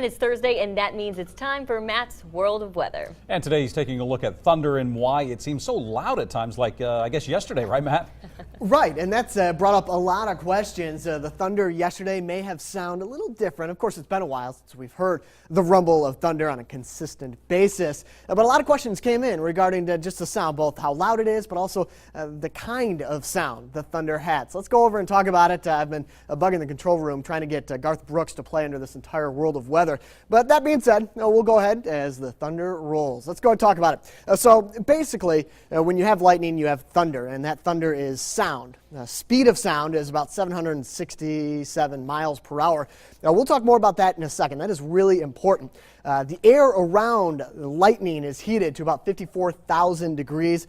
And it's Thursday, and that means it's time for Matt's World of Weather. And today he's taking a look at thunder and why it seems so loud at times, like I guess yesterday, right, Matt? Right, and that's brought up a lot of questions. The thunder yesterday may have sounded a little different. Of course, it's been a while since we've heard the rumble of thunder on a consistent basis. But a lot of questions came in regarding just the sound, both how loud it is, but also the kind of sound the thunder had. So let's go over and talk about it. I've been bugging the control room trying to get Garth Brooks to play under this entire world of weather. But that being said, we'll go ahead as the thunder rolls. Let's go and talk about it. So basically, when you have lightning, you have thunder, and that thunder is sound. Speed of sound is about 767 miles per hour. Now, we'll talk more about that in a second. That is really important. The air around lightning is heated to about 54,000 degrees.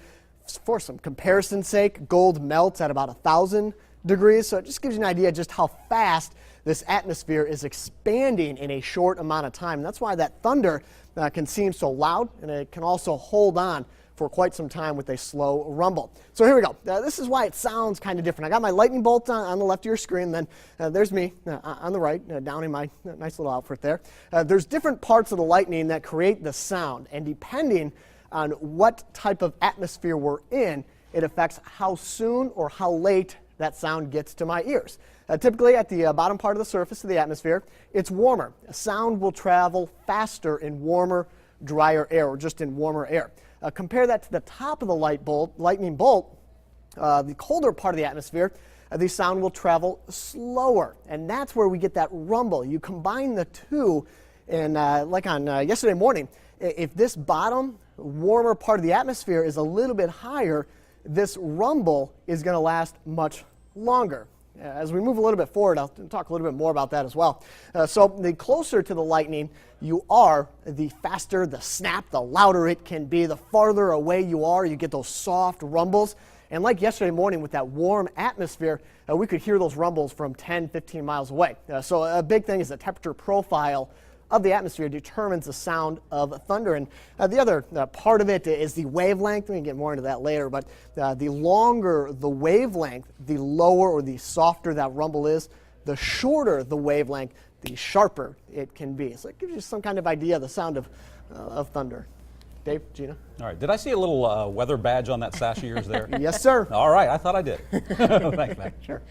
For some comparison's sake, gold melts at about 1,000 degrees. So it just gives you an idea just how fast this atmosphere is expanding in a short amount of time. And that's why that thunder can seem so loud, and it can also hold on for quite some time with a slow rumble. So here we go. This is why it sounds kind of different. I got my lightning bolt on the left of your screen, then there's me on the right, down in my nice little outfit there. There's different parts of the lightning that create the sound, and depending on what type of atmosphere we're in, it affects how soon or how late that sound gets to my ears. Typically at the bottom part of the surface of the atmosphere, it's warmer. Sound will travel faster in warmer, drier air, or just in warmer air. Compare that to the top of the lightning bolt, the colder part of the atmosphere, the sound will travel slower, and that's where we get that rumble. You combine the two, and like on yesterday morning, if this bottom, warmer part of the atmosphere is a little bit higher, this rumble is going to last much longer. As we move a little bit forward, I'll talk a little bit more about that as well. So the closer to the lightning you are, the faster the snap, the louder it can be. The farther away you are, you get those soft rumbles. And like yesterday morning with that warm atmosphere, we could hear those rumbles from 10, 15 miles away. So a big thing is the temperature profile of the atmosphere determines the sound of thunder. And the other part of it is the wavelength. We can get more into that later, but the longer the wavelength, the lower or the softer that rumble is. The shorter the wavelength, the sharper it can be. So it gives you some kind of idea of the sound of thunder. Dave, Gina? All right. Did I see a little weather badge on that sash of yours there? Yes, sir. All right. I thought I did. Thanks, Matt. Sure.